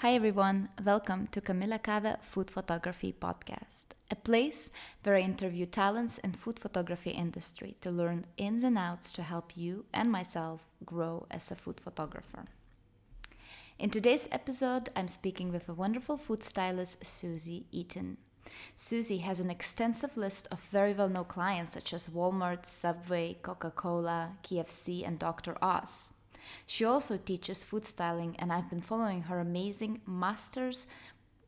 Hi everyone, welcome to Camilla Cava Food Photography Podcast, a place where I interview talents in food photography industry to learn ins and outs to help you and myself grow as a food photographer. In today's episode, I'm speaking with a wonderful food stylist, Suzy Eaton. Suzy has an extensive list of very well-known clients such as Walmart, Subway, Coca-Cola, KFC, and Dr. Oz. She also teaches food styling, and I've been following her amazing Master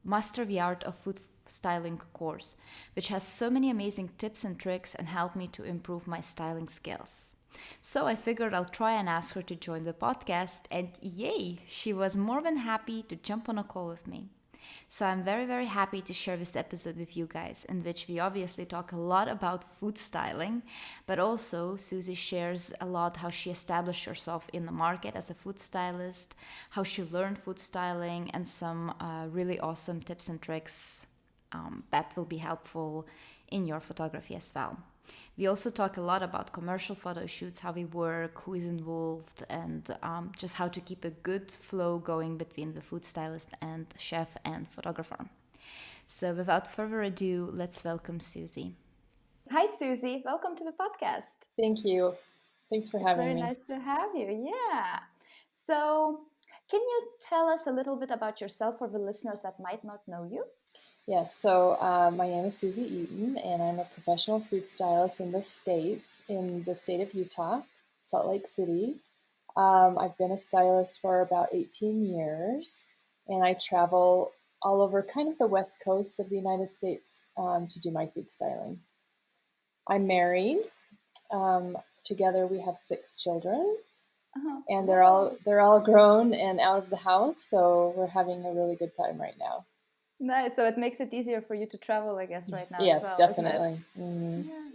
the Art of Food Styling course, which has so many amazing tips and tricks and helped me to improve my styling skills. So I figured I'll try and ask her to join the podcast, and yay, she was more than happy to jump on a call with me. So I'm very, very happy to share this episode with you guys, in which we obviously talk a lot about food styling, but also Suzy shares a lot how she established herself in the market as a food stylist, how she learned food styling, and some really awesome tips and tricks that will be helpful in your photography as well. We also talk a lot about commercial photo shoots, how we work, who is involved, and just how to keep a good flow going between the food stylist and chef and photographer. So without further ado, let's welcome Suzy. Hi, Suzy. Welcome to the podcast. Thank you. Thanks for It's having very me. nice to have you. Yeah. So, can you tell us a little bit about yourself for the listeners that might not know you? Yes, so my name is Suzy Eaton, and I'm a professional food stylist in the state of Utah, Salt Lake City. I've been a stylist for about 18 years, and I travel all over kind of the west coast of the United States to do my food styling. I'm married. Together we have 6 children, and they're all grown and out of the house, so we're having a really good time right now. Nice. So it makes it easier for you to travel, I guess, right now as Yes, well, isn't it? definitely. Yeah.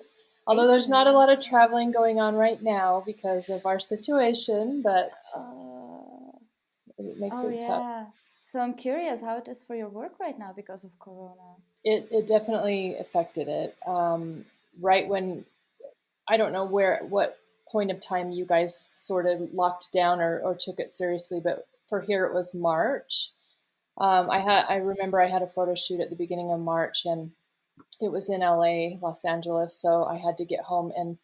Although there's 18 not a years. lot of traveling going on right now because of our situation, but Uh, it makes oh it tough. yeah. So I'm curious how it is for your work right now because of Corona. It definitely affected it. Right when I don't know what point of time you guys sort of locked down or took it seriously, but for here it was March. I remember I had a photo shoot at the beginning of March, and it was in LA, Los Angeles, so I had to get home, and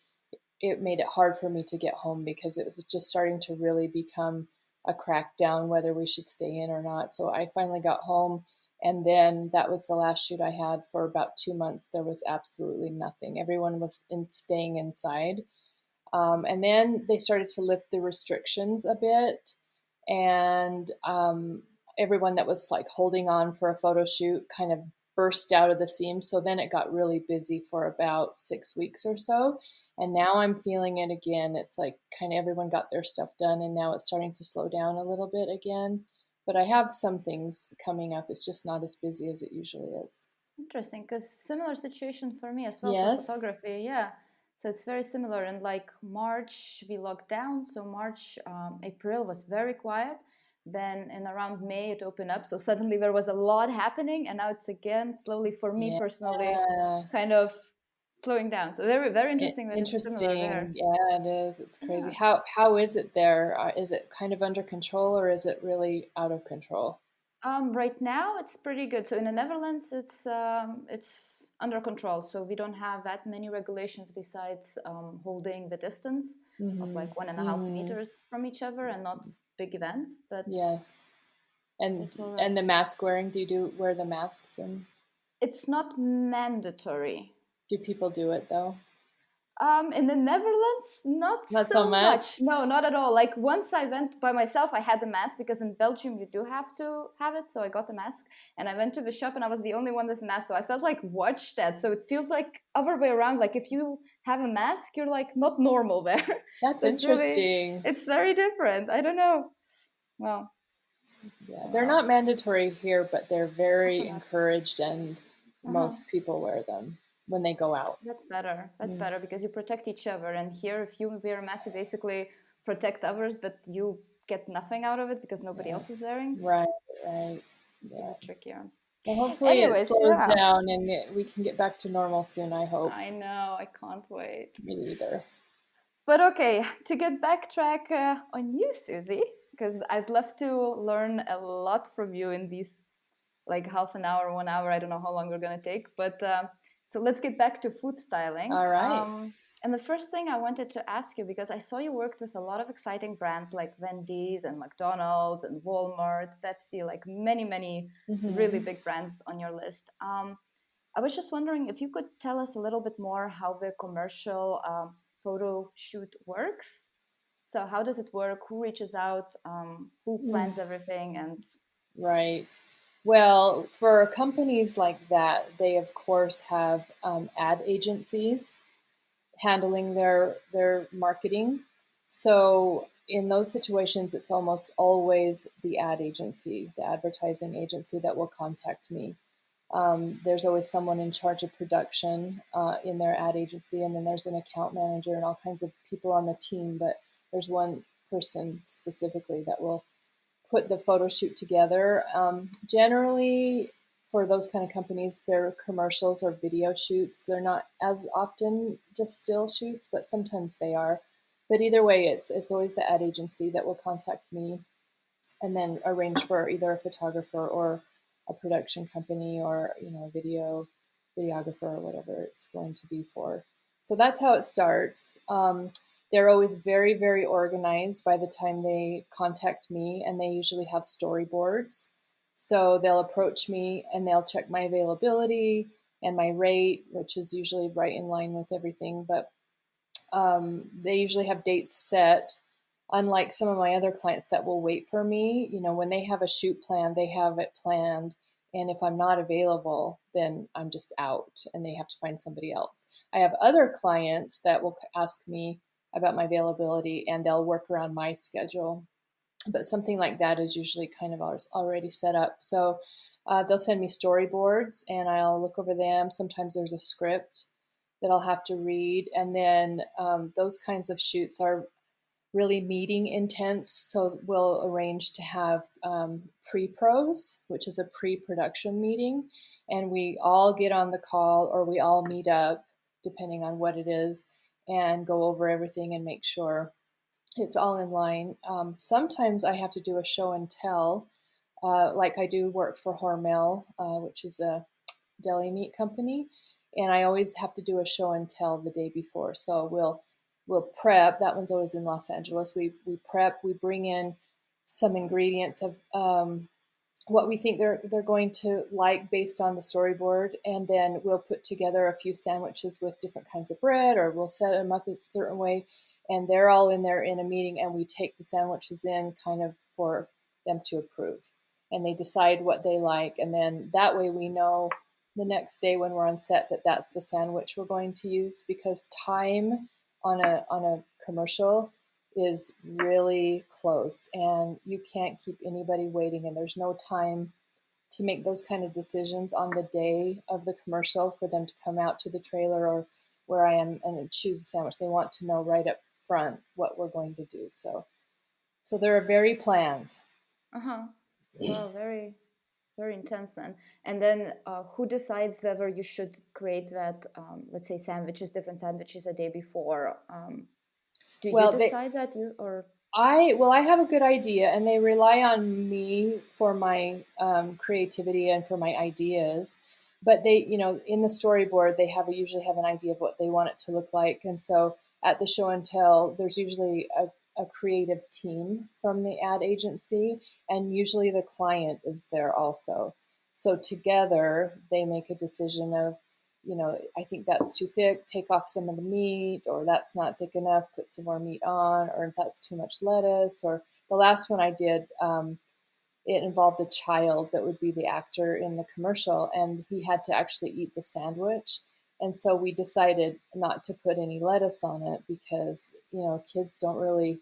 it made it hard for me to get home because it was just starting to really become a crackdown whether we should stay in or not. So I finally got home, and then that was the last shoot I had for about 2 months. There was absolutely nothing. Everyone was staying inside. And then they started to lift the restrictions a bit, and everyone that was like holding on for a photo shoot kind of burst out of the seams. So then it got really busy for about 6 weeks or so. And now I'm feeling it again. It's like kind of everyone got their stuff done, and now it's starting to slow down a little bit again. But I have some things coming up. It's just not as busy as it usually is. Interesting, because similar situation for me as well for Yes. photography. Yeah. So it's very similar. And like March, we locked down. So March, April was very quiet. Then in around May, it opened up. So suddenly there was a lot happening. And now it's again slowly, for me Yeah. personally, kind of slowing down. So very, very interesting that it's similar Interesting. there. Yeah, it is. It's crazy. Yeah. How is it there? Is it kind of under control, or is it really out of control? Right now, it's pretty good. So in the Netherlands, it's under control. So we don't have that many regulations besides holding the distance of Mm-hmm. like 1.5 Mm-hmm. meters from each other and not big events. But Yes. And it's all right. and the mask wearing, do you wear the masks, and It's not mandatory. do people do it though? In the Netherlands, not Not so so much. much. No, not at all. Like once I went by myself, I had the mask because in Belgium you do have to have it. So I got the mask and I went to the shop and I was the only one with a mask. So I felt like watched that. So it feels like other way around. Like if you have a mask, you're like not normal there. That's So it's really, interesting. it's very different. I don't know. Well, Yeah, I don't they're know. not mandatory here, but they're very Also not. encouraged, and Uh-huh. most people wear them when they go out. That's better. That's Mm. better because you protect each other. And here, if you wear a mask, you basically protect others, but you get nothing out of it because nobody Yeah. else is wearing. Right, right. It's a Yeah. bit trickier. Well, hopefully it Anyways, slows yeah, down and we can get back to normal soon, I hope. I know. I can't wait. Me either. But okay, to get backtrack on you, Suzy, because I'd love to learn a lot from you in these like half an hour, 1 hour. I don't know how long we're going to take, but so let's get back to food styling. All right. And the first thing I wanted to ask you, because I saw you worked with a lot of exciting brands like Wendy's and McDonald's and Walmart, Pepsi, like many, many really big brands on your list. I was just wondering if you could tell us a little bit more how the commercial photo shoot works. So how does it work? Who reaches out? Who plans everything? And Right. Well, for companies like that, they of course have ad agencies handling their marketing. So in those situations, it's almost always the ad agency, the advertising agency that will contact me. There's always someone in charge of production in their ad agency, and then there's an account manager and all kinds of people on the team. But there's one person specifically that will put the photo shoot together. Generally, for those kind of companies, they're commercials or video shoots. They're not as often just still shoots, but sometimes they are. But either way, it's always the ad agency that will contact me and then arrange for either a photographer or a production company or a videographer or whatever it's going to be for. So that's how it starts. They're always very, very organized by the time they contact me, and they usually have storyboards. So they'll approach me and they'll check my availability and my rate, which is usually right in line with everything. But they usually have dates set. Unlike some of my other clients that will wait for me, when they have a shoot plan, they have it planned. And if I'm not available, then I'm just out and they have to find somebody else. I have other clients that will ask me about my availability and they'll work around my schedule. But something like that is usually kind of already set up. So they'll send me storyboards and I'll look over them. Sometimes there's a script that I'll have to read. And then those kinds of shoots are really meeting intense. So we'll arrange to have pre-pros, which is a pre-production meeting. And we all get on the call or we all meet up, depending on what it is, and go over everything and make sure it's all in line. Sometimes I have to do a show and tell, like I do work for Hormel, which is a deli meat company. And I always have to do a show and tell the day before. So we'll prep. That one's always in Los Angeles. We prep. We bring in some ingredients of what we think they're going to like based on the storyboard, and then we'll put together a few sandwiches with different kinds of bread, or we'll set them up a certain way, and they're all in there in a meeting, and we take the sandwiches in kind of for them to approve, and they decide what they like, and then that way we know the next day when we're on set that that's the sandwich we're going to use, because time on a commercial is really close and you can't keep anybody waiting, and there's no time to make those kind of decisions on the day of the commercial for them to come out to the trailer or where I am and choose a sandwich. They want to know right up front what we're going to do. So they're very planned. Well, very, very intense then. And then who decides whether you should create that, let's say sandwiches, different sandwiches a day before? Do you decide that or? I have a good idea, and they rely on me for my creativity and for my ideas. But they, in the storyboard, they usually have an idea of what they want it to look like, and so at the show and tell, there's usually a creative team from the ad agency, and usually the client is there also. So together, they make a decision of, I think that's too thick, take off some of the meat, or that's not thick enough, put some more meat on, or if that's too much lettuce. Or the last one I did, it involved a child that would be the actor in the commercial, and he had to actually eat the sandwich. And so we decided not to put any lettuce on it because, kids don't really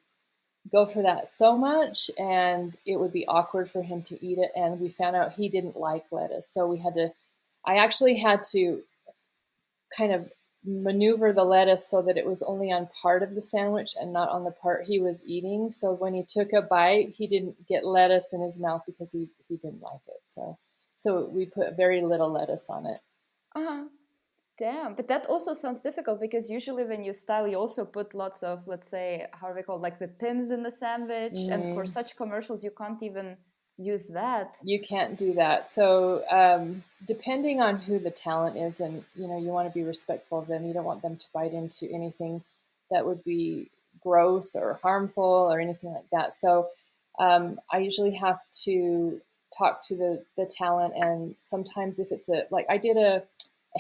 go for that so much, and it would be awkward for him to eat it. And we found out he didn't like lettuce. So I actually had to kind of maneuver the lettuce so that it was only on part of the sandwich and not on the part he was eating. So when he took a bite, he didn't get lettuce in his mouth because he didn't like it. So we put very little lettuce on it. Damn, but that also sounds difficult because usually when you style, you also put lots of, let's say, how are they called, like the pins in the sandwich. And for Mm-hmm. such commercials, you can't even use that. You can't do that. So, depending on who the talent is, and you want to be respectful of them. You don't want them to bite into anything that would be gross or harmful or anything like that. So, I usually have to talk to the talent, and sometimes if it's like I did a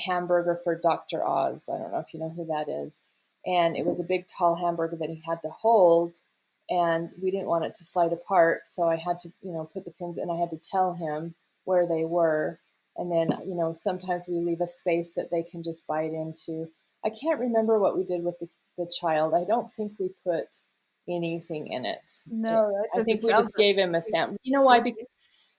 hamburger for Dr. Oz. I don't know if you know who that is, and it was a big tall hamburger that he had to hold, and we didn't want it to slide apart, so I had to put the pins in. I had to tell him where they were, and then sometimes we leave a space that they can just bite into. I can't remember what we did with the child. I don't think we put anything in it. No, right? I With the think we child, just gave him a sample. You know why? Because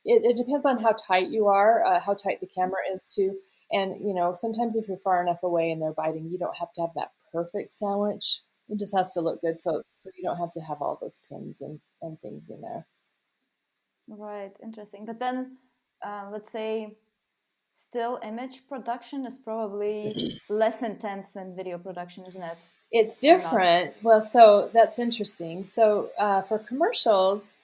it depends on how tight you are, how tight the camera is too. And sometimes if you're far enough away and they're biting, you don't have to have that perfect sandwich. It just has to look good, so you don't have to have all those pins and things in there. right, interesting. But then, let's say, still image production is probably less intense than video production, isn't it? It's Or not? different. Well, so that's interesting. So for commercials,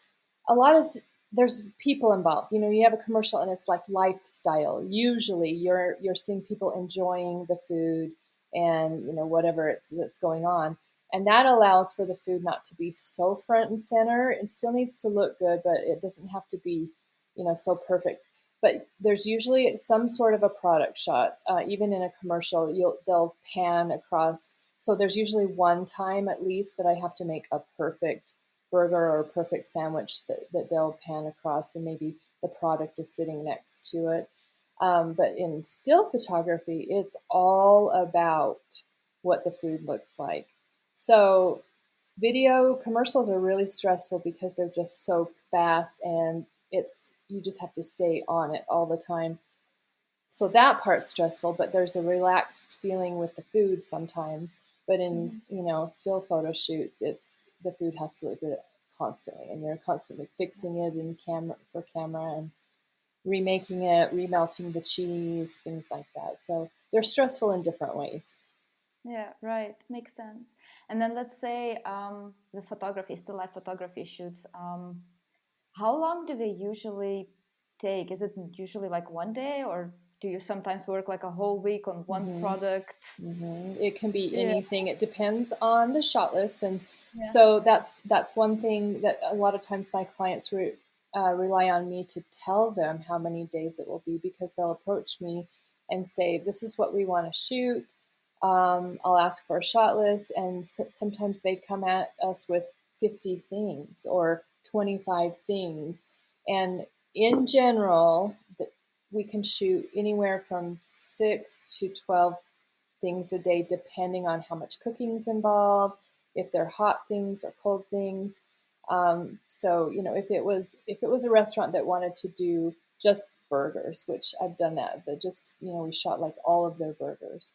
a lot of there's people involved. You have a commercial and it's like lifestyle. Usually, you're seeing people enjoying the food and whatever that's going on, and that allows for the food not to be so front and center. It still needs to look good, but it doesn't have to be so perfect. But there's usually some sort of a product shot. Even in a commercial, they'll pan across. So there's usually one time at least that I have to make a perfect burger or a perfect sandwich that they'll pan across, and maybe the product is sitting next to it. But in still photography, it's all about what the food looks like. So video commercials are really stressful because they're just so fast, and you just have to stay on it all the time. So that part's stressful, but there's a relaxed feeling with the food sometimes. But in Mhm. still photo shoots, it's the food has to look good constantly, and you're constantly fixing it in camera and remaking it, remelting the cheese, things like that. So they're stressful in different ways. Yeah, right. Makes sense. And then let's say the photography, still life photography shoots. How long do they usually take? Is it usually like one day, or do you sometimes work like a whole week on one Hmm. product? It can be Yeah, anything. It depends on the shot list, and yeah. so that's one thing that a lot of times my clients rely on me to tell them how many days it will be, because they'll approach me and say, "This is what we want to shoot." I'll ask for a shot list, and sometimes they come at us with 50 things or 25 things, and in general, we can shoot anywhere from 6 to 12 things a day, depending on how much cooking is involved, if they're hot things or cold things. So if it was a restaurant that wanted to do just burgers, which I've done that just we shot like all of their burgers.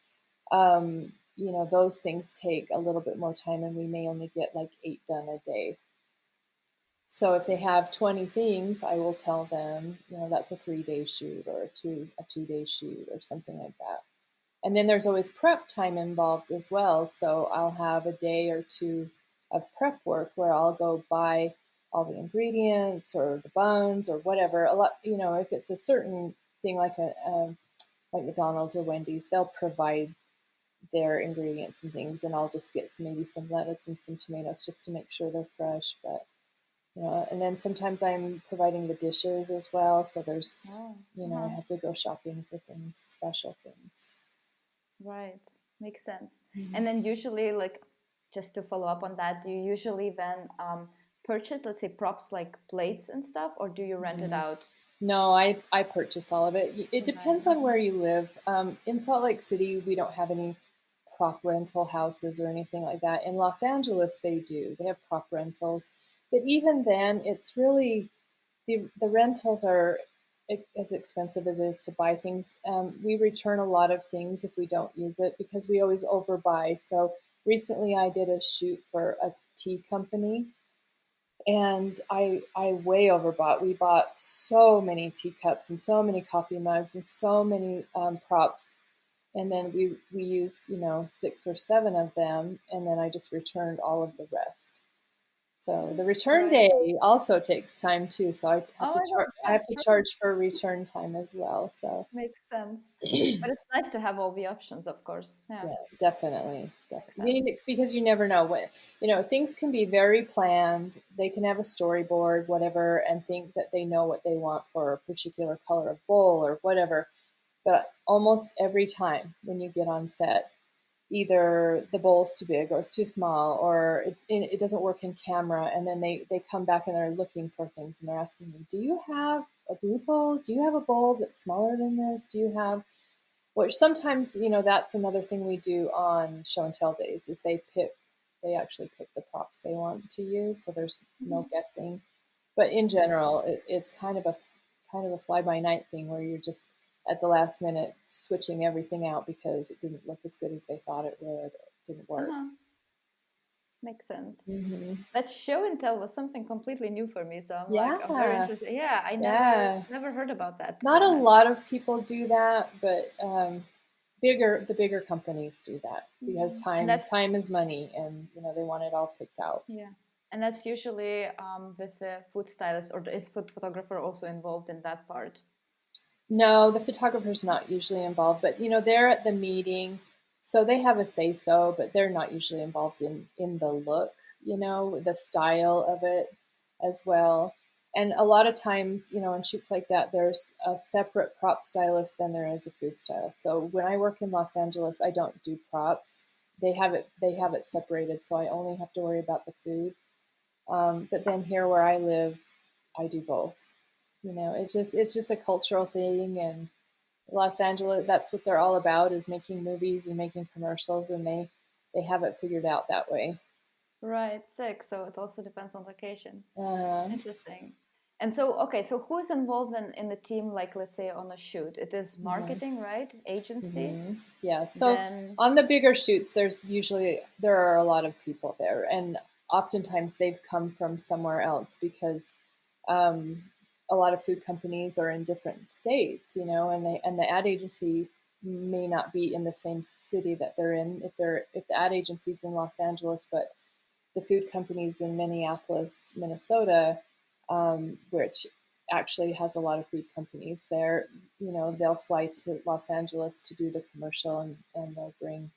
Those things take a little bit more time, and we may only get like 8 done a day. So if they have 20 things, I will tell them, that's a 3-day shoot or a 2-day shoot or something like that. And then there's always prep time involved as well. So I'll have a day or two of prep work where I'll go buy all the ingredients or the buns or whatever. A lot, if it's a certain thing like like McDonald's or Wendy's, they'll provide their ingredients and things, and I'll just get maybe some lettuce and some tomatoes just to make sure they're fresh. But and then sometimes I'm providing the dishes as well. So there's, Oh, I uh-huh. have to go shopping for things, special things. Right. Makes sense. Mhm. And then usually, like, just to follow up on that, do you usually then purchase, let's say, props like plates and stuff, or do you rent it Mhm. out? No, I purchase all of it. It Right. depends on where you live. In Salt Lake City, we don't have any prop rental houses or anything like that. In Los Angeles, they do. They have prop rentals. But even then, it's really the rentals are as expensive as it is to buy things. We return a lot of things if we don't use it because we always overbuy. So recently, I did a shoot for a tea company, and I way overbought. We bought so many teacups and so many coffee mugs and so many props. and then we used 6 or 7 of them, and then I just returned all of the rest. So the return Right. day also takes time too. So I have Oh to my God, I yeah, have to true. charge for return time as well. So Makes sense. But it's nice to have all the options, of course. Yeah, yeah, definitely, makes sense. because you never know what things can be very planned. They can have a storyboard, whatever, and think that they know what they want for a particular color of bowl or whatever. But almost every time when you get on set, either the bowl's too big or it's too small, or it doesn't work in camera, and then they come back and they're looking for things and they're asking you, "Do you have a blue bowl? Do you have a bowl that's smaller than this? Do you have?" Which sometimes, that's another thing we do on show and tell days is they actually pick the props they want to use, so there's no Mhm. guessing. But in Right. general, it's kind of a fly by night thing where you're just at the last minute switching everything out because it didn't look as good as they thought it would. Or it didn't work. Uh-huh. Makes sense. Hmm. That show and tell was something completely new for me, so I'm very Yeah, interested. Yeah, I yeah. never heard about that, to be Not a honest. lot of people do that, but the bigger companies do that because Mhm. And time is money, and they want it all picked out. yeah, and that's usually with the food stylist, or is food photographer also involved in that part? No, the photographer's not usually involved, but they're at the meeting, so they have a say so, but they're not usually involved in the look, the style of it as well. And a lot of times, in shoots like that, there's a separate prop stylist than there is a food stylist. So when I work in Los Angeles, I don't do props. They have it separated, so I only have to worry about the food. But then here where I live, I do both. It's just a cultural thing, and Los Angeles, that's what they're all about, is making movies and making commercials, and they have it figured out that way. Right, sick. So it also depends on location. Uh, Interesting. And so, okay, so who's involved in the team, like let's say on a shoot? It is mhm, marketing, right? Agency. mhm. Yeah. So Then, on the bigger shoots, there are a lot of people there, and oftentimes they've come from somewhere else because um, a lot of food companies are in different states, and the ad agency may not be in the same city that they're in. If the ad agency's in Los Angeles, but the food companies in Minneapolis, Minnesota, which actually has a lot of food companies there, they'll fly to Los Angeles to do the commercial, and they'll bring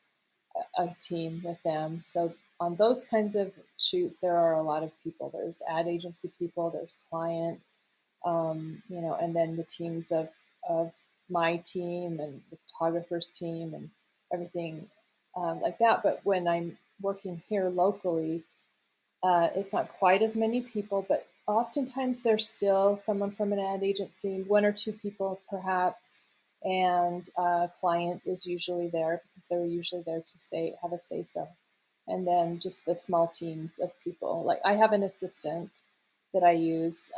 a team with them. So on those kinds of shoots, there are a lot of people. There's ad agency people, there's client, and then the teams of my team and the photographer's team and everything like that. But when I'm working here locally, it's not quite as many people, but oftentimes there's still someone from an ad agency, one or two people perhaps, and a client is usually there because they're usually there to have a say so. And then just the small teams of people. Like I have an assistant that I use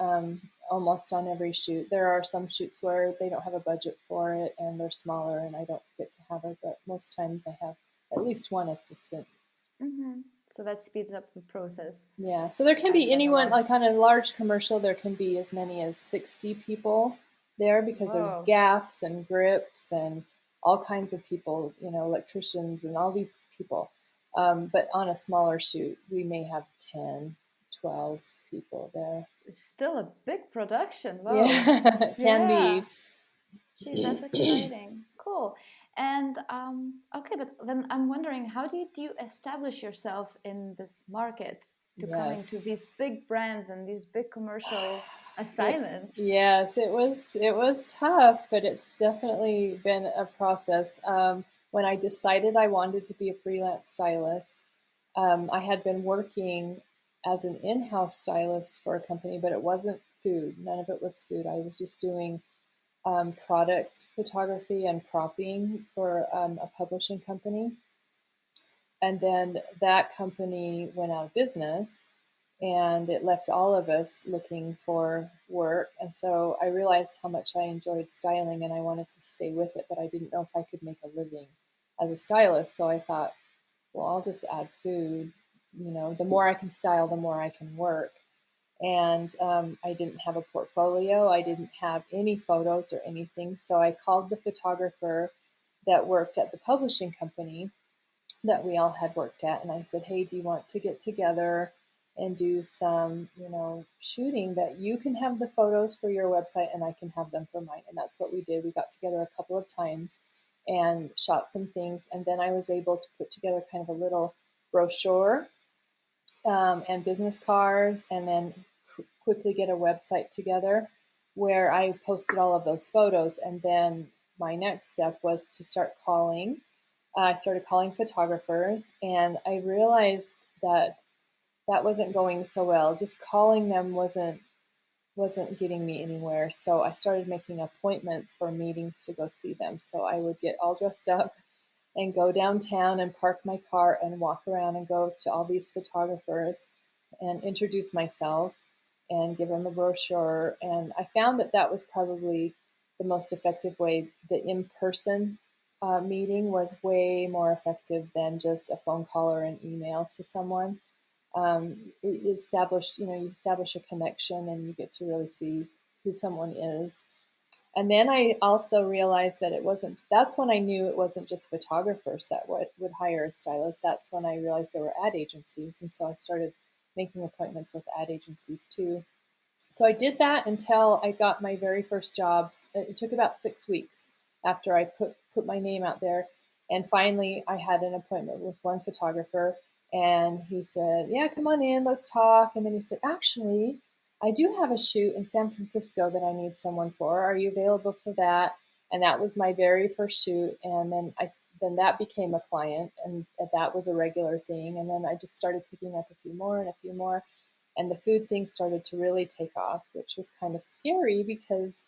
almost on every shoot. There are some shoots where they don't have a budget for it and they're smaller and I don't get to have her, but most times I have at least one assistant. mhm. So that speeds up the process Yeah, so there can be quite a anyone, lot. like on a large commercial, there can be as many as 60 people there because there's Whoa. gaffs and grips and all kinds of people, electricians and all these people. But on a smaller shoot, we may have 10, 12 people there. It's still a big production. Whoa. Yeah, it can Yeah. be. Geez, that's exciting. Cool. And okay, but then I'm wondering, do you establish yourself in this market to coming Yes. to these big brands and these big commercial It, assignments? yes, it was tough, but it's definitely been a process. When I decided I wanted to be a freelance stylist, I had been working as an in-house stylist for a company, but it wasn't food. None of it was food. I was just doing product photography and propping for a publishing company. And then that company went out of business and it left all of us looking for work. And so I realized how much I enjoyed styling and I wanted to stay with it, but I didn't know if I could make a living as a stylist. So I thought, well, I'll just add food. The more I can style, the more I can work. And I didn't have a portfolio. I didn't have any photos or anything. So I called the photographer that worked at the publishing company that we all had worked at. And I said, hey, do you want to get together and do some, shooting that you can have the photos for your website and I can have them for mine. And that's what we did. We got together a couple of times and shot some things. And then I was able to put together kind of a little brochure and business cards, and then quickly get a website together where I posted all of those photos. And then my next step was to start calling. I started calling photographers, and I realized that that wasn't going so well. Just calling them wasn't getting me anywhere. So I started making appointments for meetings to go see them. So I would get all dressed up and go downtown and park my car and walk around and go to all these photographers and introduce myself and give them a brochure. And I found that that was probably the most effective way. The in-person meeting was way more effective than just a phone call or an email to someone. You establish a connection, and you get to really see who someone is. And then I also realized that that's when I knew it wasn't just photographers that would hire a stylist. That's when I realized there were ad agencies. And so I started making appointments with ad agencies too. So I did that until I got my very first jobs. It took about 6 weeks after I put my name out there. And finally, I had an appointment with one photographer, and he said, yeah, come on in, let's talk. And then he said, actually, I do have a shoot in San Francisco that I need someone for. Are you available for that? And that was my very first shoot. And then that became a client, and that was a regular thing. And then I just started picking up a few more and a few more. And the food thing started to really take off, which was kind of scary because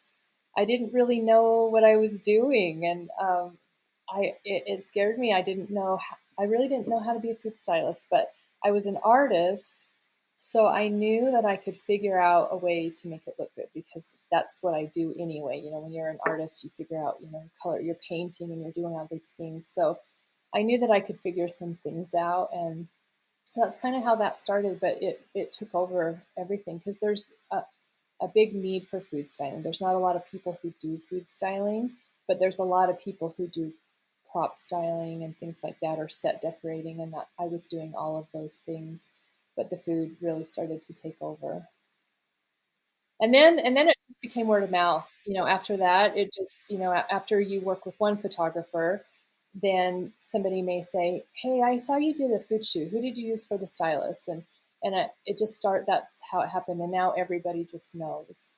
I didn't really know what I was doing. And it scared me. I really didn't know how to be a food stylist, but I was an artist. So I knew that I could figure out a way to make it look good, because that's what I do anyway. When you're an artist, you figure out, color, you're painting and you're doing all these things. So I knew that I could figure some things out, and that's kind of how that started. But it took over everything, because there's a big need for food styling. There's not a lot of people who do food styling, but there's a lot of people who do prop styling and things like that, or set decorating, and that I was doing all of those things. But the food really started to take over. And then it just became word of mouth. After that, it just, after you work with one photographer, then somebody may say, hey, I saw you did a food shoot. Who did you use for the stylist? That's how it happened. And now everybody just knows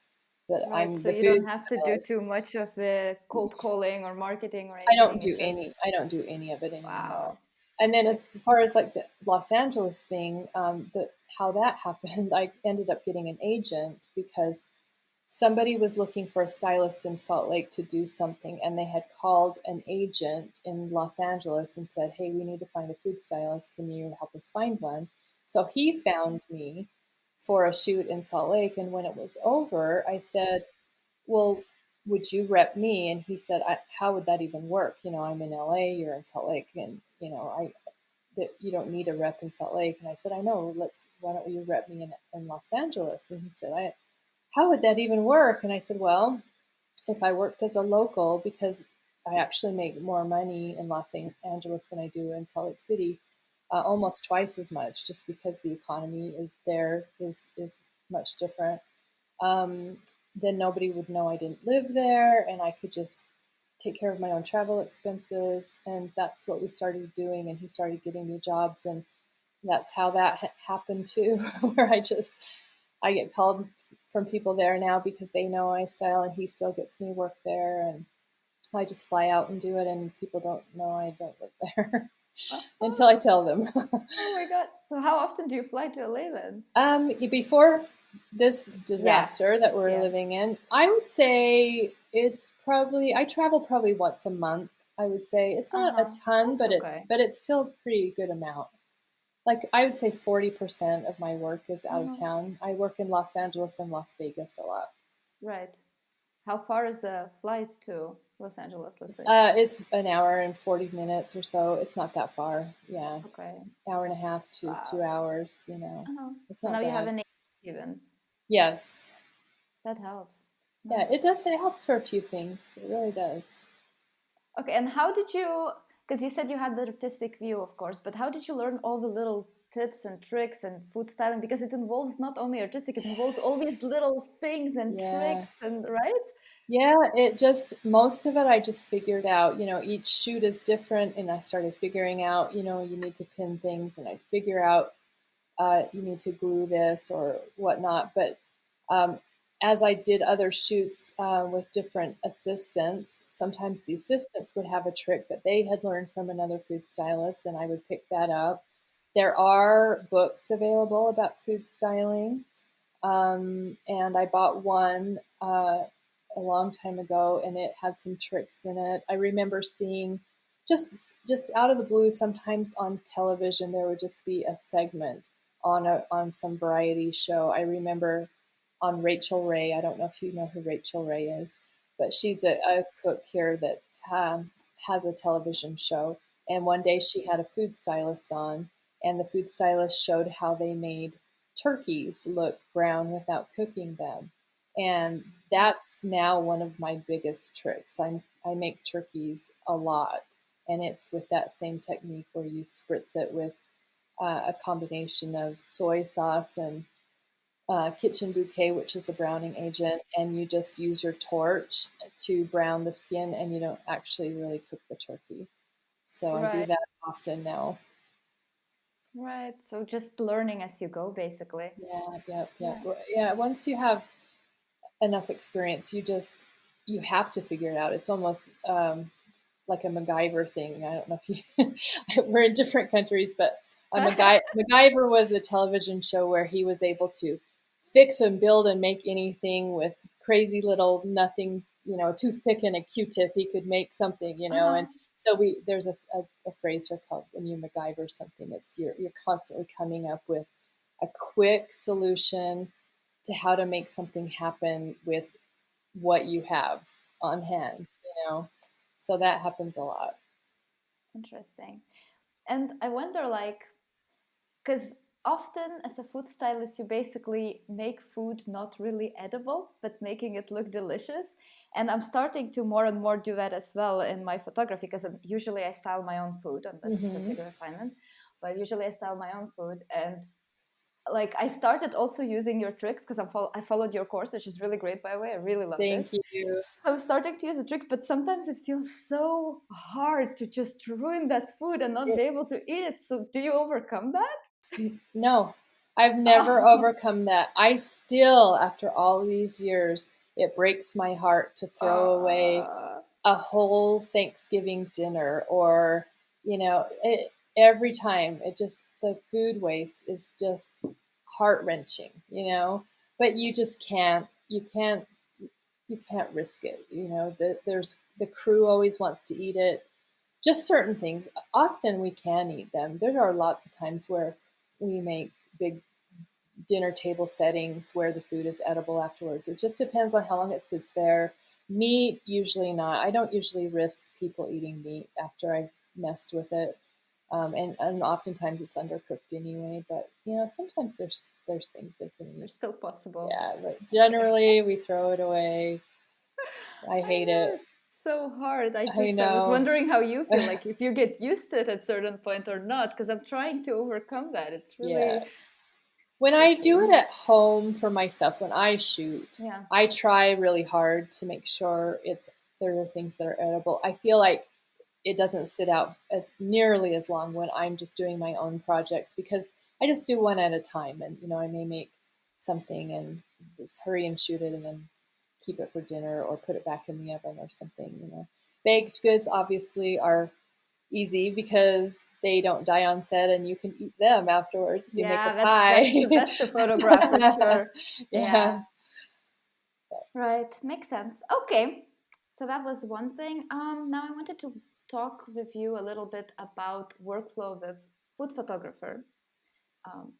that Right, I'm so the you food don't have to do stylist. too much of the cold calling or marketing or I don't anything. do It's just, any. I don't do any of it anymore. wow. And then Like, as far as like the Los Angeles thing, how that happened, I ended up getting an agent because somebody was looking for a stylist in Salt Lake to do something, and they had called an agent in Los Angeles and said, hey, we need to find a food stylist. Can you help us find one? So he found me for a shoot in Salt Lake. And when it was over, I said, well, would you rep me? And he said, how would that even work? I'm in LA, you're in Salt Lake, and, you don't need a rep in Salt Lake. And I said, I know, why don't you rep me in Los Angeles? And he said, how would that even work? And I said, well, if I worked as a local, because I actually make more money in Los Angeles than I do in Salt Lake City, almost twice as much, just because the economy is much different. Then nobody would know I didn't live there, and I could just take care of my own travel expenses. And that's what we started doing. And he started getting me jobs, and that's how that happened too, where I get called from people there now because they know I style, and he still gets me work there. And I just fly out and do it, and people don't know I don't live there until I tell them. oh my God. So how often do you fly to LA then? Before this Yeah. disaster that we're Yeah. living in, I would say I travel probably once a month. I would say it's not a ton, That's okay. but it's still a pretty good amount. Like I would say 40% of my work is out of town. I work in Los Angeles and Las Vegas a lot. Right. How far is the flight to Los Angeles, let's say? It's an hour and 40 minutes or so. It's not that far. Yeah. Okay. Hour and a half to Wow. 2 hours, It's So not now you have bad. an agent even. Yes. That helps. Yeah, Nice. it helps for a few things. It really does. Okay, and how did you, because you said you had the artistic view, of course, but how did you learn all the little tips and tricks and food styling? Because it involves not only artistic, it involves all these little things and Yeah. tricks and right? Yeah, it just most of it I just figured out. Each shoot is different, and I started figuring out, you need to pin things, and I figure out you need to glue this or whatnot. But um, as I did other shoots with different assistants, sometimes the assistants would have a trick that they had learned from another food stylist, and I would pick that up. There are books available about food styling, and I bought one a long time ago, and it had some tricks in it. I remember seeing just out of the blue, sometimes on television there would just be a segment on some variety show. I remember on Rachel Ray. I don't know if you know who Rachel Ray is, but she's a cook here that has a television show. And one day she had a food stylist on, and the food stylist showed how they made turkeys look brown without cooking them. And that's now one of my biggest tricks. I make turkeys a lot, and it's with that same technique where you spritz it with a combination of soy sauce and kitchen bouquet, which is a browning agent, and you just use your torch to brown the skin, and you don't actually really cook the turkey. So I do Right, that often now. right. So just learning as you go, basically. Yeah, yep, yep. Right. Yeah, once you have enough experience, you have to figure it out. It's almost like a MacGyver thing. I don't know if you we're in different countries, but MacGyver was a television show where he was able to fix and build and make anything with crazy little nothing, a toothpick and a Q-tip. He could make something, Uh-huh. and so there's a phrase here called when you MacGyver something. It's you're constantly coming up with a quick solution to how to make something happen with what you have on hand. So that happens a lot. Interesting. And I wonder, like, because often as a food stylist, you basically make food not really edible, but making it look delicious. And I'm starting to more and more do that as well in my photography because usually I style my own food unless it's a Hmm. bigger assignment. But usually I style my own food, and like I started also using your tricks because I followed your course, which is really great by the way. I really loved it. Thank you. So I'm starting to use the tricks, but sometimes it feels so hard to just ruin that food and not It, be able to eat it. So do you overcome that? no, I've never Oh, overcome that. I still, after all these years, it breaks my heart to throw away uh, a whole Thanksgiving dinner, or every time it just the food waste is just heart-wrenching. But you can't risk it. There's the crew always wants to eat it. Just certain things, often we can eat them. There are lots of times where we make big dinner table settings where the food is edible afterwards. It just depends on how long it sits there. Meat, usually not. I don't usually risk people eating meat after I've messed with it. And oftentimes it's undercooked anyway. But sometimes there's things they can eat. they're still possible. Yeah, but Okay. generally we throw it away. I I hate know it. it's so hard. I I was know. wondering how you feel, like if you get used to it at a certain point or not, because I'm trying to overcome that. It's Yeah. really When I do tricky. it at home for myself, when I shoot, Yeah. I try really hard to make sure there are things that are edible. I feel like it doesn't sit out as nearly as long when I'm just doing my own projects, because I just do one at a time, and I may make something and just hurry and shoot it and then keep it for dinner or put it back in the oven or something. Baked goods obviously are easy because they don't die on set, and you can eat them afterwards if you make a Yeah, pie. that's the photograph for sure. Yeah. Yeah. Right, makes sense. Okay, so that was one thing. Now I wanted to talk with you a little bit about workflow with food photographer,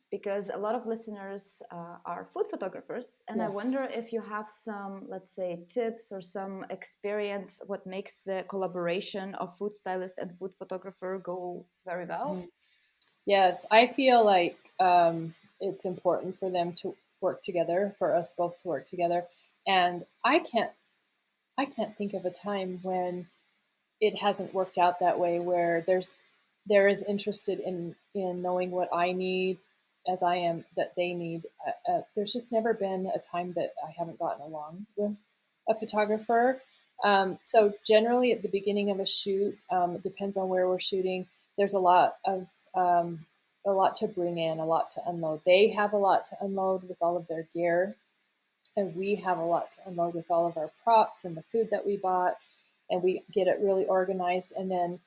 because a lot of listeners are food photographers, and I Yes. wonder if you have some, let's say, tips or some experience what makes the collaboration of food stylist and food photographer go very well. Mhm. Yes, I feel like it's important for them to work together, for us both to work together. And I can't think of a time when it hasn't worked out that way where there is interested in knowing what I need as I am that they need. There's just never been a time that I haven't gotten along with a photographer. So generally at the beginning of a shoot, it depends on where we're shooting. There's um, a lot to bring in, a lot to unload. They have a lot to unload with all of their gear, and we have a lot to unload with all of our props and the food that we bought, and we get it really organized. And then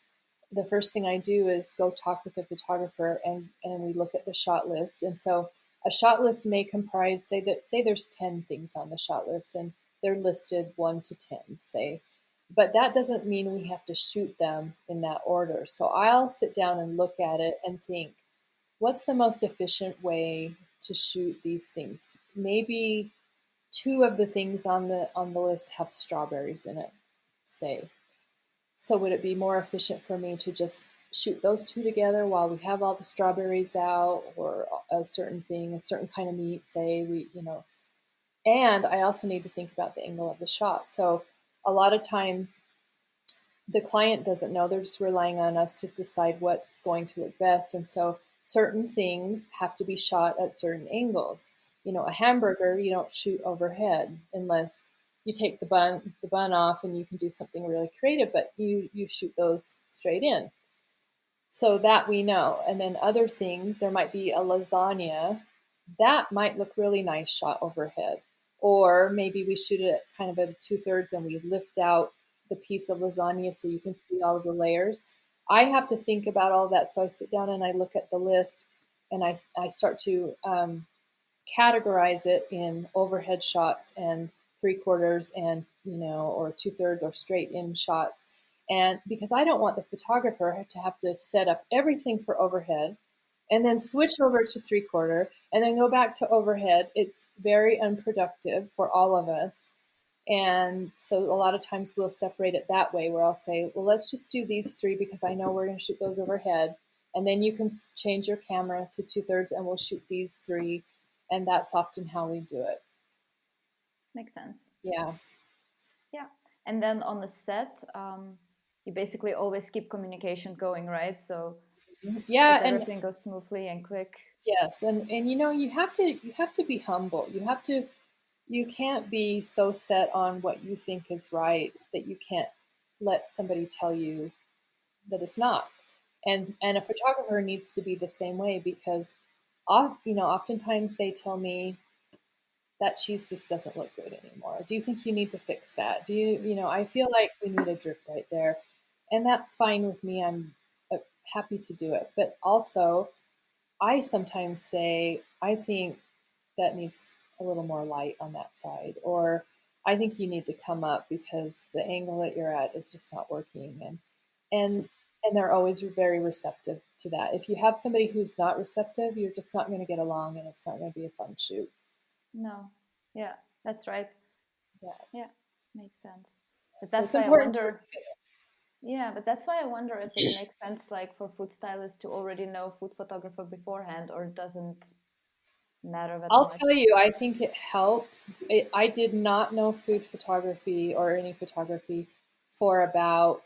the first thing I do is go talk with the photographer, and we look at the shot list. And so a shot list may comprise, say there's 10 things on the shot list and they're listed 1 to 10, say. But that doesn't mean we have to shoot them in that order. So I'll sit down and look at it and think, what's the most efficient way to shoot these things? Maybe 2 of the things on the list have strawberries in it, say. So would it be more efficient for me to just shoot those 2 together while we have all the strawberries out, or a certain thing, a certain kind of meat, say and I also need to think about the angle of the shot. So a lot of times the client doesn't know, they're just relying on us to decide what's going to look best. And so certain things have to be shot at certain angles. A hamburger, you don't shoot overhead unless you take the bun off and you can do something really creative, but you shoot those straight in. So that we know. And then other things, there might be a lasagna that might look really nice shot overhead. Or maybe we shoot it kind of at 2/3 and we lift out the piece of lasagna so you can see all of the layers. I have to think about all that. So I sit down and I look at the list, and I start to categorize it in overhead shots and 3/4 and, or 2/3 or straight in shots. And because I don't want the photographer to have to set up everything for overhead and then switch over to 3/4 and then go back to overhead, it's very unproductive for all of us. And so a lot of times we'll separate it that way, where I'll say, well, let's just do these 3 because I know we're going to shoot those overhead. And then you can change your camera to 2/3 and we'll shoot these 3. And that's often how we do it. Makes sense. Yeah. Yeah. And then on the set, you basically always keep communication going, right? So Yeah, that and everything goes smoothly and quick. yes, and you have to be humble. You can't be so set on what you think is right that you can't let somebody tell you that it's not. And a photographer needs to be the same way, because oftentimes they tell me that cheese just doesn't look good anymore. Do you think you need to fix that? I feel like we need a drip right there. And that's fine with me. I'm happy to do it. But also, I sometimes say, I think that needs a little more light on that side, or I think you need to come up because the angle that you're at is just not working. And and they're always very receptive to that. If you have somebody who's not receptive, you're just not going to get along, and it's not going to be a fun shoot. No. Yeah, that's right. Yeah. Yeah, makes sense. But So that's it's why I important to wonder. Yeah, but that's why I wonder if it makes sense, like for food stylists to already know food photographer beforehand, or it doesn't matter that I'll much. tell you, I think it helps. I did not know food photography or any photography for about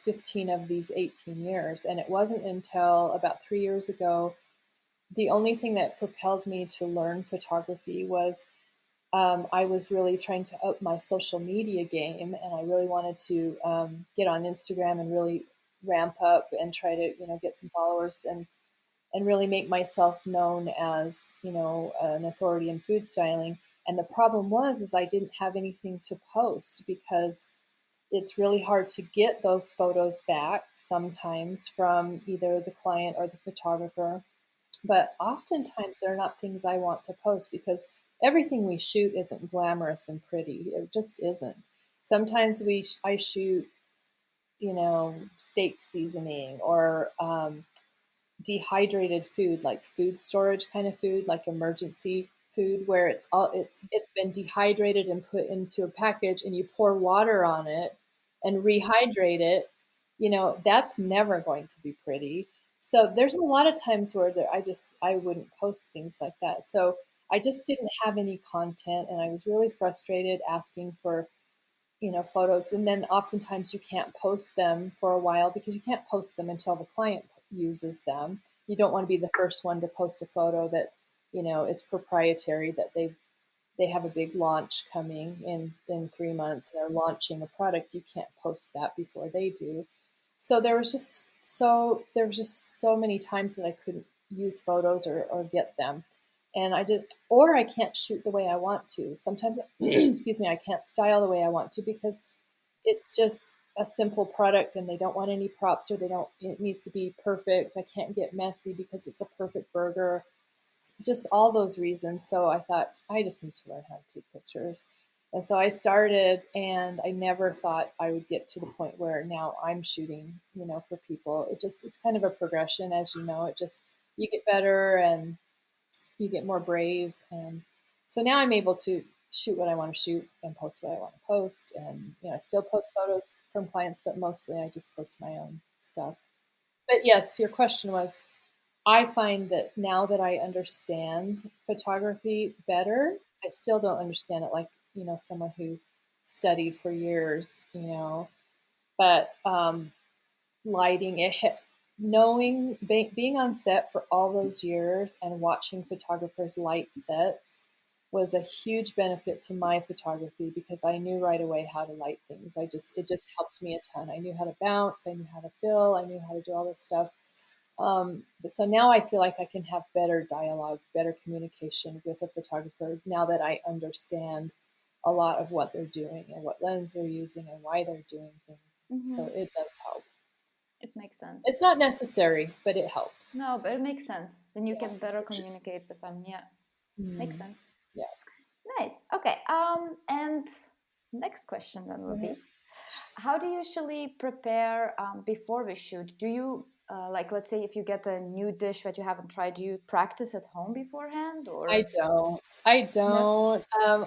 15 of these 18 years. And it wasn't until about 3 years ago, the only thing that propelled me to learn photography was I was really trying to up my social media game, and I really wanted to get on Instagram and really ramp up and try to, get some followers and really make myself known as, an authority in food styling. And the problem is I didn't have anything to post, because it's really hard to get those photos back sometimes from either the client or the photographer. But oftentimes they're not things I want to post, because everything we shoot isn't glamorous and pretty. It just isn't. Sometimes I shoot, steak seasoning, or dehydrated food, like food storage kind of food, like emergency food, where it's been dehydrated and put into a package, and you pour water on it and rehydrate it. That's never going to be pretty. So there's a lot of times where I wouldn't post things like that. So I just didn't have any content, and I was really frustrated asking for photos, and then oftentimes you can't post them for a while because you can't post them until the client uses them. You don't want to be the first one to post a photo that is proprietary, that they have a big launch coming in 3 months. They're launching a product. You can't post that before they do. So there was just so many times that I couldn't use photos or get them, and or I can't shoot the way I want to. Sometimes, excuse me, I can't style the way I want to because it's just a simple product and they don't want any props, or it needs to be perfect. I can't get messy because it's a perfect burger. Just all those reasons. So I thought I just need to learn how to take pictures. And so I started, and I never thought I would get to the point where now I'm shooting, for people. It's kind of a progression, as you know. You get better and you get more brave. And so now I'm able to shoot what I want to shoot and post what I want to post. And, I still post photos from clients, but mostly I just post my own stuff. But yes, your question was, I find that now that I understand photography better, I still don't understand it like, someone who studied for years, but lighting it, being on set for all those years and watching photographers light sets was a huge benefit to my photography because I knew right away how to light things. It just helped me a ton. I knew how to bounce, I knew how to fill, I knew how to do all this stuff. But so now I feel like I can have better dialogue, better communication with a photographer now that I understand a lot of what they're doing and what lens they're using and why they're doing things. So it does help. It makes sense. It's not necessary, but it helps. No, but it makes sense. Then you can better communicate with them. Yeah, makes sense. Yeah. Nice. Okay. And next question then will be, how do you usually prepare before we shoot? Do you like, let's say if you get a new dish that you haven't tried, do you practice at home beforehand, or? I don't. I don't.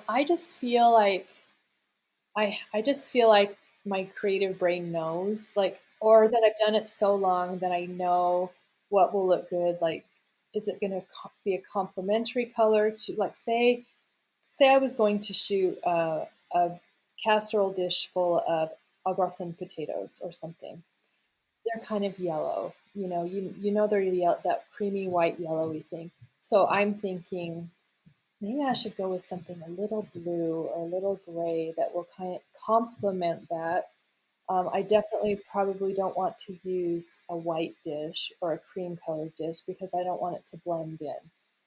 I just feel like I just feel like my creative brain knows, like, or that I've done it so long that I know what will look good. Like, is it going to be a complementary color to, like, say I was going to shoot a casserole dish full of au gratin potatoes or something. They're kind of yellow, they're yellow, that creamy white yellowy thing. So I'm thinking maybe I should go with something a little blue or a little gray that will kind of complement that. I definitely probably don't want to use a white dish or a cream colored dish because I don't want it to blend in.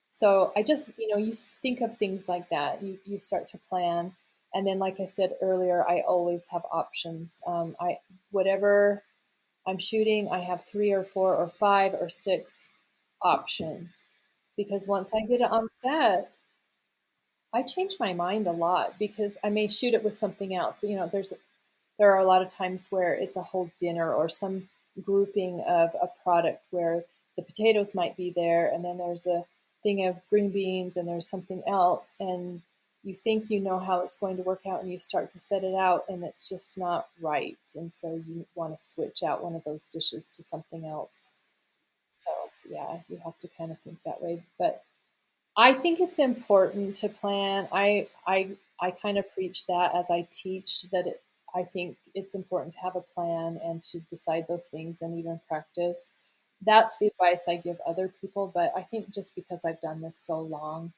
So I just, you think of things like that. You start to plan. And then, like I said earlier, I always have options. Whatever I'm shooting, I have 3 or 4 or 5 or 6 options because once I get it on set, I change my mind a lot because I may shoot it with something else. There are a lot of times where it's a whole dinner or some grouping of a product where the potatoes might be there, and then there's a thing of green beans, and there's something else, and you think you know how it's going to work out, and you start to set it out, and it's just not right, and so you want to switch out one of those dishes to something else. So yeah, you have to kind of think that way, but I think it's important to plan. I kind of preach that as I teach that I think it's important to have a plan and to decide those things and even practice. That's the advice I give other people, but I think just because I've done this so long,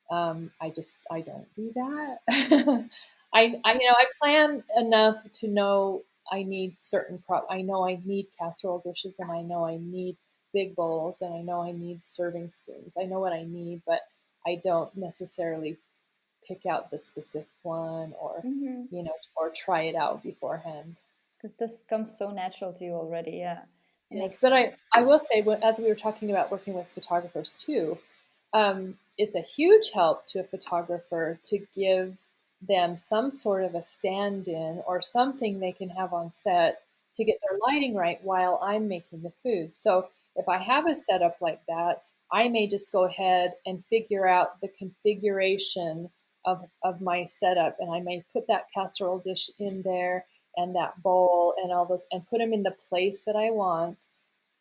I don't do that. I plan enough to know I need certain I know I need casserole dishes, and I know I need big bowls, and I know I need serving spoons. I know what I need, but I don't necessarily pick out the specific one or try it out beforehand. Because this comes so natural to you already. Yeah. Yes, but I will say, as we were talking about working with photographers too, it's a huge help to a photographer to give them some sort of a stand-in or something they can have on set to get their lighting right while I'm making the food. So if I have a setup like that, I may just go ahead and figure out the configuration of my setup, and I may put that casserole dish in there and that bowl and all those, and put them in the place that I want.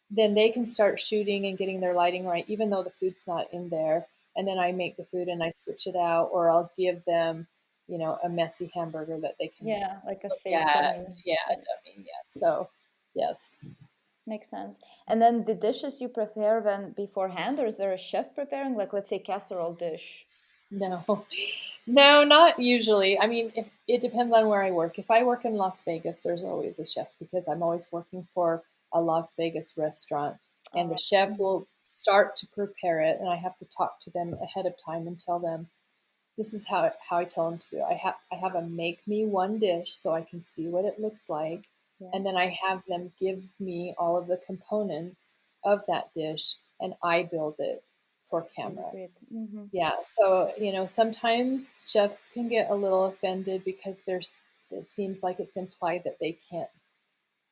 Then they can start shooting and getting their lighting right, even though the food's not in there. And then I make the food and I switch it out, or I'll give them, a messy hamburger that they can Yeah, like a look fake at. dummy. Yeah, Yeah, dummy. Yeah. So, yes. makes sense. And then the dishes you prepare then beforehand, or is there a chef preparing? Like, let's say casserole dish. No, no, not usually. I mean, it depends on where I work. If I work in Las Vegas, there's always a chef because I'm always working for a Las Vegas restaurant, All and the right. chef Mhm. will start to prepare it, and I have to talk to them ahead of time and tell them this is how I tell them to do it. I have a make me one dish so I can see what it looks like, Yeah, and then I have them give me all of the components of that dish, and I build it for really camera. great. Hmm. Yeah, so sometimes chefs can get a little offended because it seems like it's implied that they can't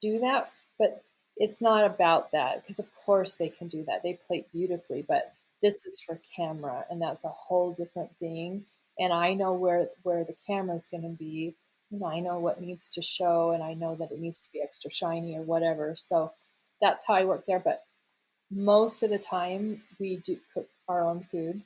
do that, but it's not about that because of course they can do that. They plate beautifully, but this is for camera and that's a whole different thing. And I know where the camera's going to be. I know what needs to show and I know that it needs to be extra shiny or whatever. So that's how I work there, but most of the time we do cook our own food.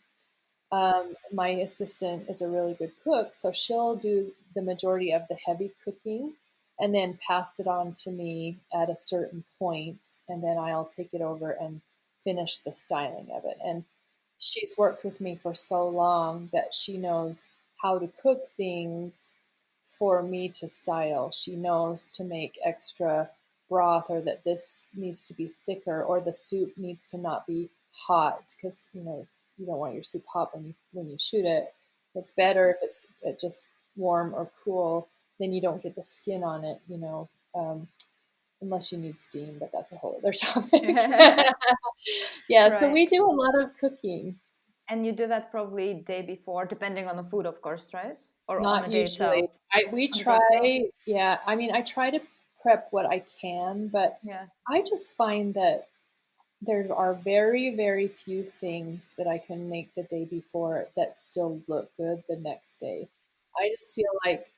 My assistant is a really good cook, so she'll do the majority of the heavy cooking and then pass it on to me at a certain point, and then I'll take it over and finish the styling of it. And she's worked with me for so long that she knows how to cook things for me to style. She knows to make extra broth or that this needs to be thicker or the soup needs to not be hot because you don't want your soup hot when you shoot it. It's better if it's just warm or cool. Then you don't get the skin on it, unless you need steam, but that's a whole other topic. Yeah, so Right. we do a lot of cooking. And you do that probably day before, depending on the food, of course, right? Or on Not the day usually. itself. We On the day itself. try, yeah. I mean, I try to prep what I can, but Yeah. I just find that there are very, very few things that I can make the day before that still look good the next day. I just feel like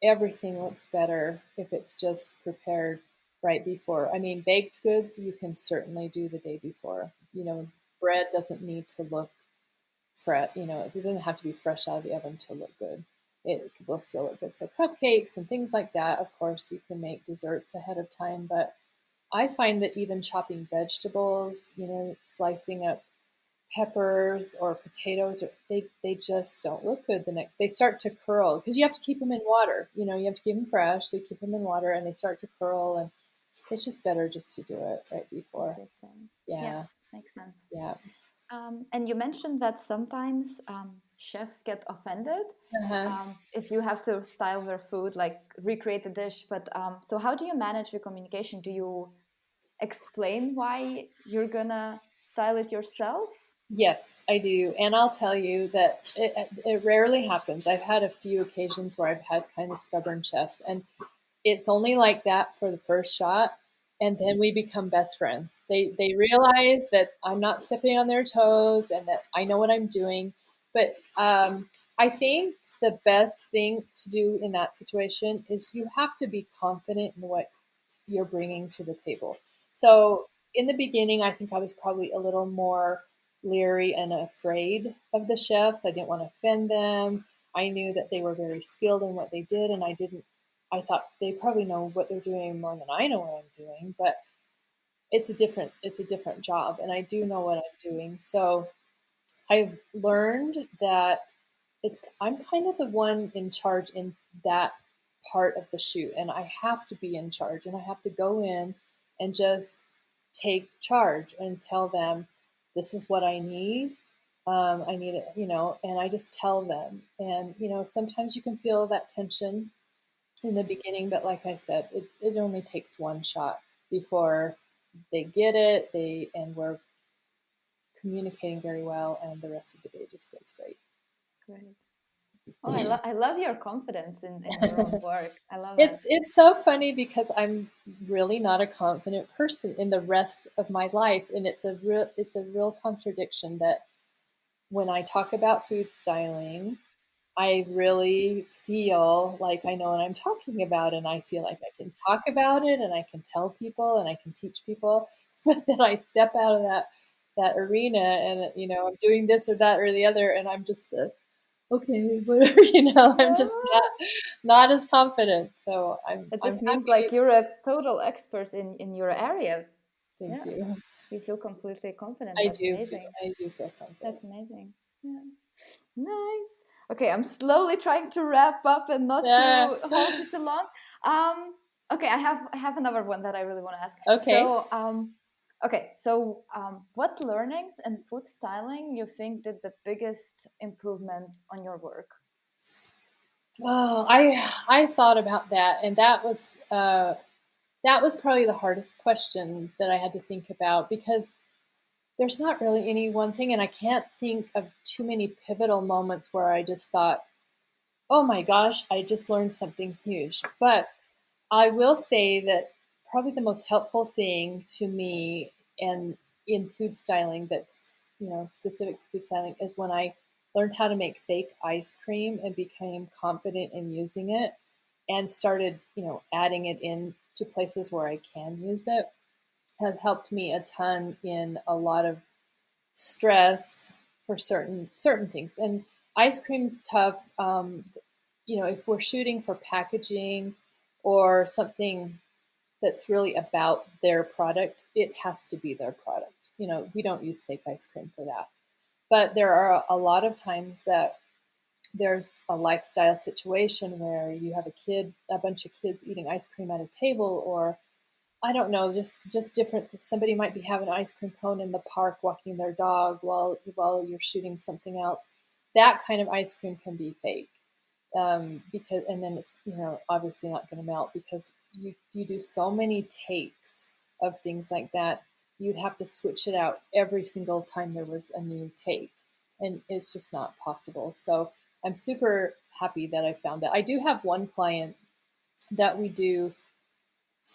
everything looks better if it's just prepared right before. I mean, baked goods you can certainly do the day before. Bread doesn't need to look fresh. It doesn't have to be fresh out of the oven to look good. It will still look good. So cupcakes and things like that, of course, you can make desserts ahead of time, but I find that even chopping vegetables, slicing up peppers or potatoes, they just don't look good the next. They start to curl because you have to keep them in water. You have to keep them fresh, so you keep them in water, and they start to curl, and it's just better just to do it right before. That's, yeah, Yeah, makes sense. yeah. And you mentioned that sometimes chefs get offended Uh-huh. if you have to style their food, like recreate the dish. But so, how do you manage your communication? Do you explain why you're gonna style it yourself? Yes, I do. And I'll tell you that it rarely happens. I've had a few occasions where I've had kind of stubborn chefs, and it's only like that for the first shot. And then we become best friends. They realize that I'm not stepping on their toes and that I know what I'm doing. But I think the best thing to do in that situation is you have to be confident in what you're bringing to the table. So in the beginning, I think I was probably a little more leery and afraid of the chefs. I didn't want to offend them. I knew that they were very skilled in what they did, and I didn't. I thought they probably know what they're doing more than I know what I'm doing, but it's a different job, and I do know what I'm doing. So I've learned that I'm kind of the one in charge in that part of the shoot, and I have to be in charge, and I have to go in and just take charge and tell them this is what I need. I need it, and I just tell them. And sometimes you can feel that tension in the beginning, but like I said, it only takes one shot before they get it. And we're communicating very well, and the rest of the day just goes great. Great. Oh, I love your confidence in your own work. I love it. It's so funny because I'm really not a confident person in the rest of my life, and it's a real contradiction that when I talk about food styling, I really feel like I know what I'm talking about, and I feel like I can talk about it, and I can tell people, and I can teach people. But then I step out of that arena, and I'm doing this or that or the other, and I'm just the okay, but I'm just not as confident. So It I'm just means like happy. you're a total expert in your area. Thank Yeah, you. you feel completely confident. That's amazing. I do feel confident. That's amazing. Yeah. Nice. Okay, I'm slowly trying to wrap up and not Yeah. to hold you too long. Um, okay, I have another one that I really want to ask. Okay. What learnings in food styling you think did the biggest improvement on your work? Oh, I thought about that, and that was probably the hardest question that I had to think about because there's not really any one thing, and I can't think of too many pivotal moments where I just thought, "Oh my gosh, I just learned something huge." But I will say that probably the most helpful thing to me and in food styling that's, specific to food styling is when I learned how to make fake ice cream and became confident in using it and started, adding it in to places where I can use it has helped me a ton in a lot of stress for certain things. And ice cream's tough. If we're shooting for packaging or something that's really about their product, it has to be their product. We don't use fake ice cream for that. But there are a lot of times that there's a lifestyle situation where you have a bunch of kids eating ice cream at a table, or I don't know, just different. Somebody might be having an ice cream cone in the park, walking their dog while you're shooting something else. That kind of ice cream can be fake, because and then it's obviously not going to melt because you do so many takes of things like that. You'd have to switch it out every single time there was a new take, and it's just not possible. So I'm super happy that I found that. I do have one client that we do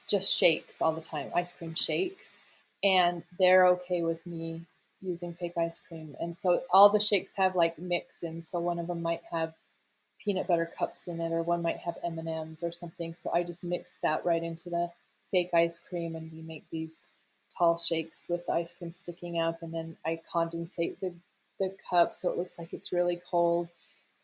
just shakes all the time, ice cream shakes, and they're okay with me using fake ice cream. And so all the shakes have like mix in. So one of them might have peanut butter cups in it, or one might have M&Ms or something. So I just mix that right into the fake ice cream, and we make these tall shakes with the ice cream sticking up, and then I condensate the cup so it looks like it's really cold,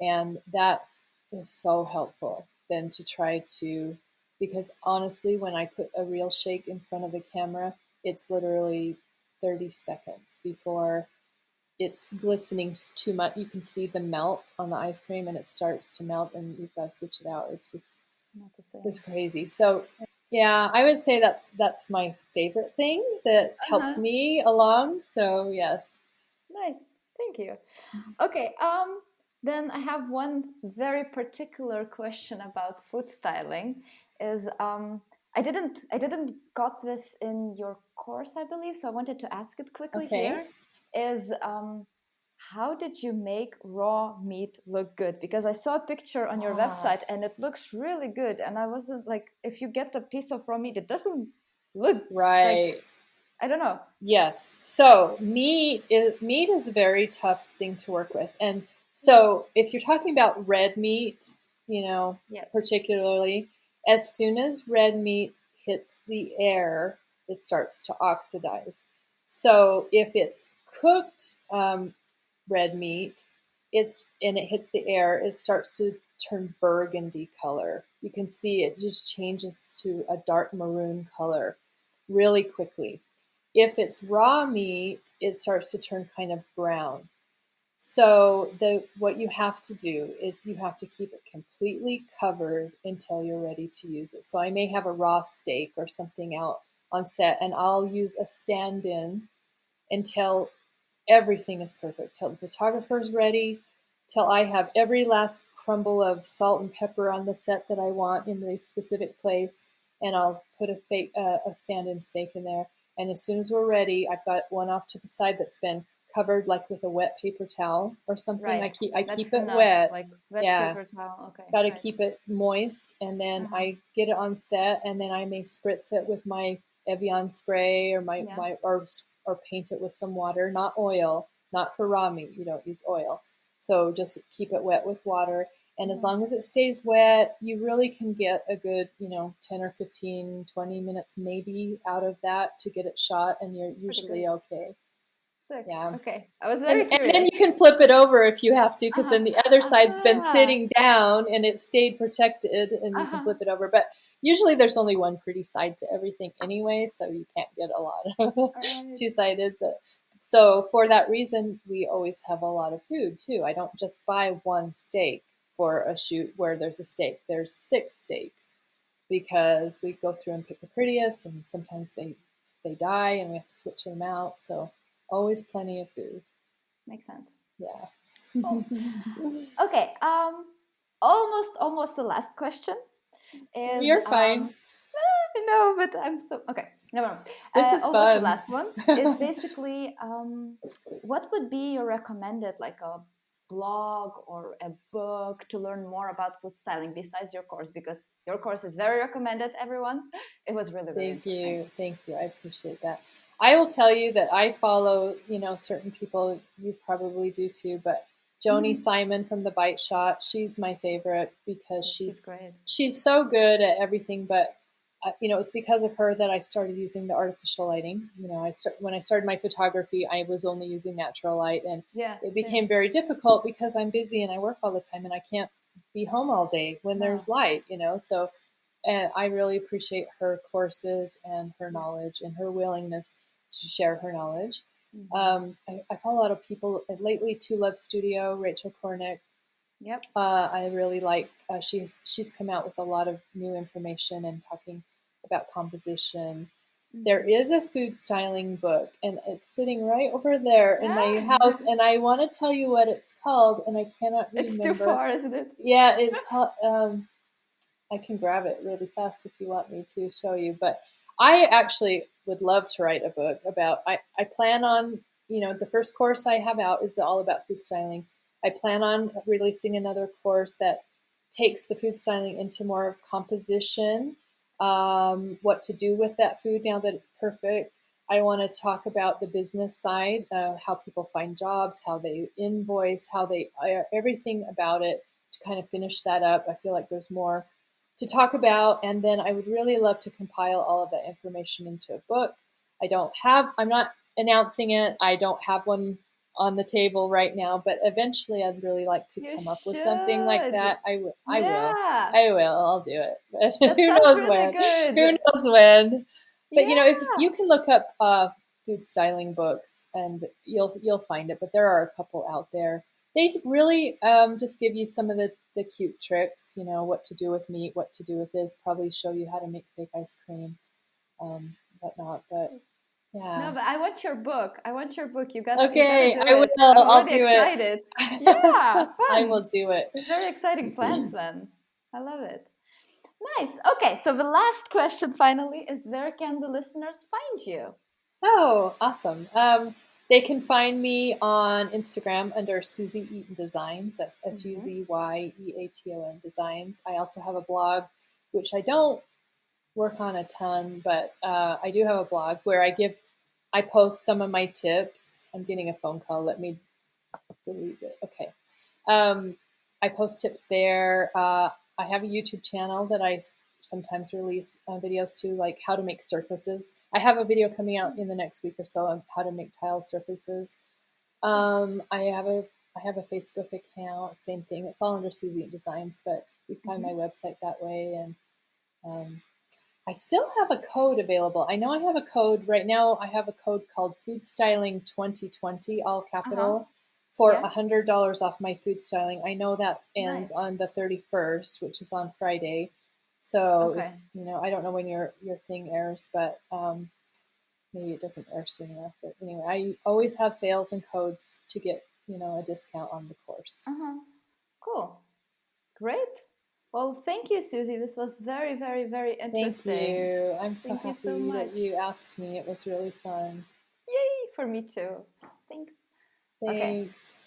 and that's is so helpful then to try to, because honestly when I put a real shake in front of the camera, it's literally 30 seconds before it's glistening too much. You can see the melt on the ice cream, and it starts to melt, and you've got to switch it out. It's just Not the same. it's crazy. So yeah, I would say that's my favorite thing that helped Uh-huh. me along. So yes. Nice. Thank you. Okay, then I have one very particular question about food styling. Is I didn't got this in your course, I believe, so I wanted to ask it quickly Okay. here. Is how did you make raw meat look good? Because I saw a picture on your Ah, website and it looks really good, and I wasn't like, if you get a piece of raw meat, it doesn't look like, right. I don't know. Yes. So meat is a very tough thing to work with. And Yeah. so if you're talking about red meat, Yes. particularly, as soon as red meat hits the air, it starts to oxidize. So if it's cooked red meat, it hits the air, it starts to turn burgundy color. You can see it just changes to a dark maroon color really quickly. If it's raw meat, it starts to turn kind of brown. So the what you have to do is you have to keep it completely covered until you're ready to use it. So I may have a raw steak or something out on set, and I'll use a stand-in until everything is perfect, till the photographer's ready, till I have every last crumble of salt and pepper on the set that I want in the specific place, and I'll put a stand-in steak in there. And as soon as we're ready, I've got one off to the side that's been covered like with a wet paper towel or something. I Right. keep I keep That's it enough. wet. Like wet Yeah, paper towel. Okay. got to Right. keep it moist, and then Uh-huh. I get it on set, and then I may spritz it with my Evian spray or Yeah. or paint it with some water, not oil, not for raw meat. You don't use oil, so just keep it wet with water. And as Yeah. long as it stays wet, you really can get a good, 10 or 15, 20 minutes maybe out of that to get it shot, and you're It's pretty good. usually okay. Sick. Yeah. Okay. I was And very curious. then you can flip it over if you have to, because then the other side's been Ah. sitting down and it stayed protected, and you can flip it over. But usually there's only one pretty side to everything anyway, so you can't get a lot of Right. two-sided. So for that reason, we always have a lot of food too. I don't just buy one steak for a shoot where there's a steak. There's 6 steaks because we go through and pick the prettiest, and sometimes they die and we have to switch them out. So always plenty of food. Makes sense. Yeah. Cool. Okay. Almost the last question is. You're fine. No, but I'm so okay. Never mind. This is Almost fun. the last one is basically what would be your recommended like a blog or a book to learn more about food styling besides your course, because your course is very recommended, everyone. It was really, really interesting. Thank you. I appreciate that. I will tell you that I follow, certain people. You probably do too, but Joni Simon from the Bite Shot, she's my favorite because She's great. she's so good at everything. But it's because of her that I started using the artificial lighting. When I started my photography, I was only using natural light, and it became very difficult because I'm busy and I work all the time, and I can't be home all day when there's light. So. And I really appreciate her courses and her knowledge and her willingness to share her knowledge. I follow a lot of people lately. To Love Studio, Rachel Kornick. Yep. I really like. She's come out with a lot of new information and talking about composition. There is a food styling book, and it's sitting right over there in my house. And I want to tell you what it's called, and I cannot remember. It's too far, isn't it? Yeah, it's called. I can grab it really fast if you want me to show you. But I actually would love to write a book about. I plan on, the first course I have out is all about food styling. I plan on releasing another course that takes the food styling into more of composition, what to do with that food now that it's perfect. I want to talk about the business side, how people find jobs, how they invoice, how they everything about it, to kind of finish that up. I feel like there's more to talk about, and then I would really love to compile all of that information into a book. I'm not announcing it. I don't have one on the table right now, but eventually I'd really like to come up with something like that. I will. I'll do it. But who knows when? Good. Who knows when? But if you can look up food styling books, and you'll find it. But there are a couple out there. They really just give you some of the cute tricks, what to do with meat, what to do with this, probably show you how to make fake ice cream, whatnot. But yeah. No, but I want your book. You got Okay, I will. I'll do excited. Yeah, fun. I will do it. Very exciting plans then. I love it. Nice. Okay, so the last question finally is, where can the listeners find you? Oh, awesome. They can find me on Instagram under Suzy Eaton Designs. That's SUZYEATON Designs. I also have a blog, which I don't work on a ton, but I do have a blog where I post some of my tips. I'm getting a phone call. Let me delete it. Okay. I post tips there. I have a YouTube channel that I sometimes release videos to, like how to make surfaces. I have a video coming out in the next week or so on how to make tile surfaces. I have a Facebook account, same thing. It's all under Suzy Designs, but you can find my website that way. And I still have a code available. I know I have a code right now. I have a code called Food Styling 2020, all capital, for $100 off my food styling. I know that ends on the 31st, which is on Friday. So, I don't know when your thing airs, but maybe it doesn't air soon enough. But anyway, I always have sales and codes to get, a discount on the course. Cool. Great. Well, thank you, Suzy. This was very, very, very interesting. Thank you. I'm so happy that you asked me. It was really fun. Yay, for me too. Thanks. Thanks. Okay.